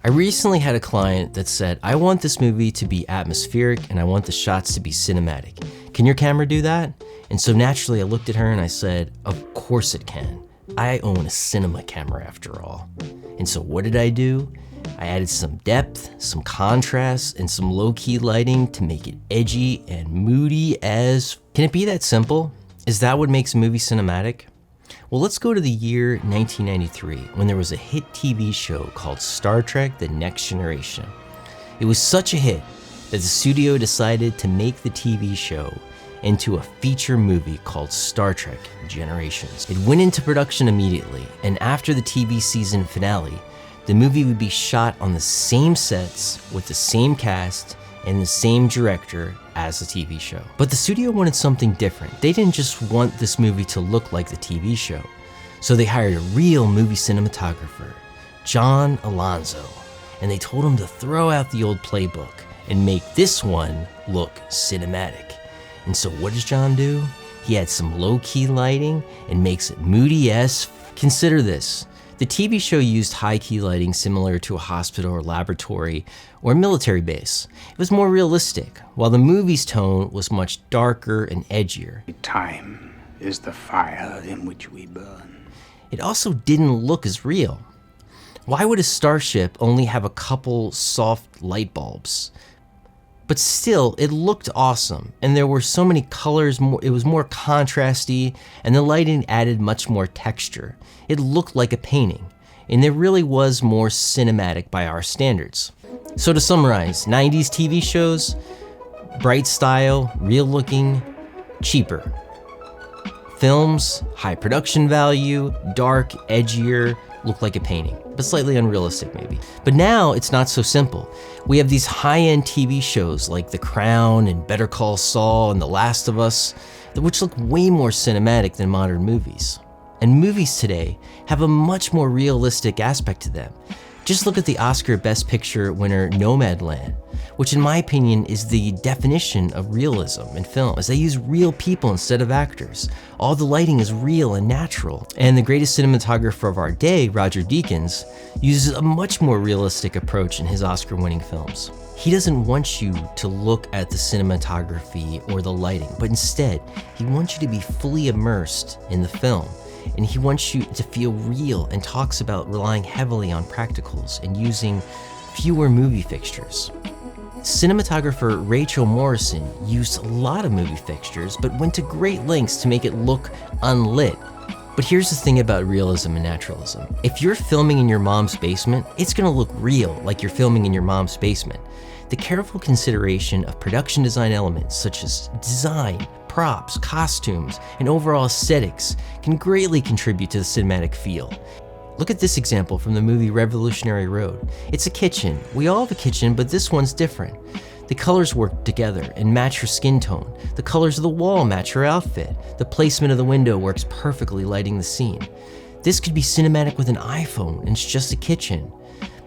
I recently had a client that said, I want this movie to be atmospheric and I want the shots to be cinematic. Can your camera do that? And so naturally I looked at her and I said, of course it can. I own a cinema camera after all. And so what did I do? I added some depth, some contrast, and some low-key lighting to make it edgy and moody as... Can it be that simple? Is that what makes a movie cinematic? Well, let's go to the year 1993, when there was a hit TV show called Star Trek: The Next Generation. It was such a hit that the studio decided to make the TV show into a feature movie called Star Trek: Generations. It went into production immediately, and after the TV season finale, the movie would be shot on the same sets with the same cast and the same director as the TV show. But the studio wanted something different. They didn't just want this movie to look like the TV show. So they hired a real movie cinematographer, John Alonzo, and they told him to throw out the old playbook and make this one look cinematic. And so what does John do? He adds some low-key lighting and makes it moody as... Consider this. The TV show used high-key lighting similar to a hospital or laboratory or military base. It was more realistic, while the movie's tone was much darker and edgier. Time is the fire in which we burn. It also didn't look as real. Why would a starship only have a couple soft light bulbs? But still, it looked awesome, and there were so many colors, it was more contrasty, and the lighting added much more texture. It looked like a painting, and there really was more cinematic by our standards. So to summarize, 90s TV shows, bright style, real looking, cheaper. Films, high production value, dark, edgier, look like a painting, but slightly unrealistic maybe. But now it's not so simple. We have these high-end TV shows like The Crown and Better Call Saul and The Last of Us, which look way more cinematic than modern movies. And movies today have a much more realistic aspect to them. Just look at the Oscar Best Picture winner Nomadland, which in my opinion is the definition of realism in film, as they use real people instead of actors. All the lighting is real and natural. And the greatest cinematographer of our day, Roger Deakins, uses a much more realistic approach in his Oscar-winning films. He doesn't want you to look at the cinematography or the lighting, but instead, he wants you to be fully immersed in the film. And he wants you to feel real and talks about relying heavily on practicals and using fewer movie fixtures. Cinematographer Rachel Morrison used a lot of movie fixtures, but went to great lengths to make it look unlit. But here's the thing about realism and naturalism. If you're filming in your mom's basement, it's gonna look real, like you're filming in your mom's basement. The careful consideration of production design elements such as design, props, costumes, and overall aesthetics can greatly contribute to the cinematic feel. Look at this example from the movie Revolutionary Road. It's a kitchen. We all have a kitchen, but this one's different. The colors work together and match her skin tone. The colors of the wall match her outfit. The placement of the window works perfectly, lighting the scene. This could be cinematic with an iPhone, and it's just a kitchen.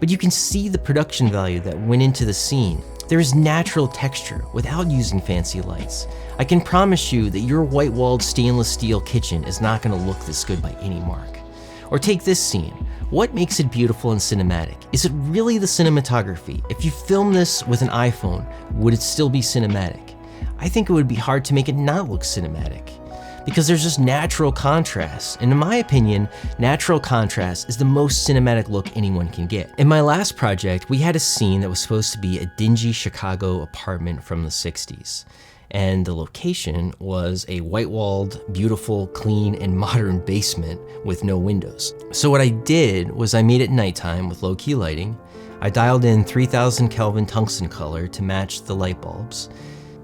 But you can see the production value that went into the scene. There is natural texture without using fancy lights. I can promise you that your white-walled stainless steel kitchen is not going to look this good by any mark. Or take this scene. What makes it beautiful and cinematic? Is it really the cinematography? If you film this with an iPhone, would it still be cinematic? I think it would be hard to make it not look cinematic, because there's just natural contrast. And in my opinion, natural contrast is the most cinematic look anyone can get. In my last project, we had a scene that was supposed to be a dingy Chicago apartment from the 60s. And the location was a white-walled, beautiful, clean, and modern basement with no windows. So what I did was I made it nighttime with low-key lighting. I dialed in 3000 Kelvin tungsten color to match the light bulbs,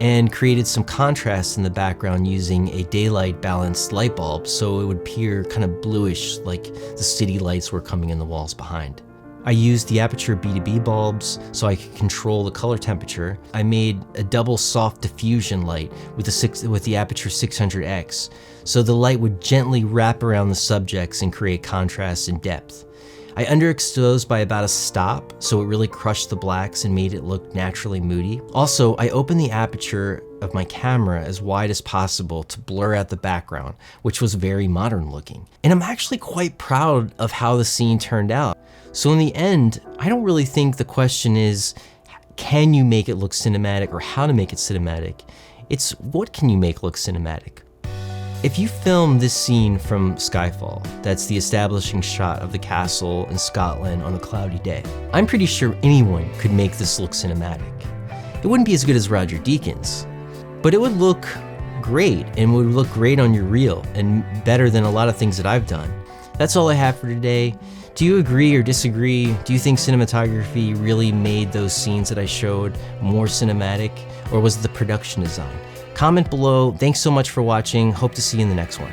and created some contrast in the background using a daylight balanced light bulb so it would appear kind of bluish like the city lights were coming in the walls behind. I used the Aputure B2B bulbs so I could control the color temperature. I made a double soft diffusion light with the Aputure 600X so the light would gently wrap around the subjects and create contrast and depth. I underexposed by about a stop, so it really crushed the blacks and made it look naturally moody. Also, I opened the aperture of my camera as wide as possible to blur out the background, which was very modern looking. And I'm actually quite proud of how the scene turned out. So in the end, I don't really think the question is, can you make it look cinematic or how to make it cinematic? It's what can you make look cinematic? If you film this scene from Skyfall, that's the establishing shot of the castle in Scotland on a cloudy day, I'm pretty sure anyone could make this look cinematic. It wouldn't be as good as Roger Deakins, but it would look great and would look great on your reel and better than a lot of things that I've done. That's all I have for today. Do you agree or disagree? Do you think cinematography really made those scenes that I showed more cinematic, or was it the production design? Comment below. Thanks so much for watching. Hope to see you in the next one.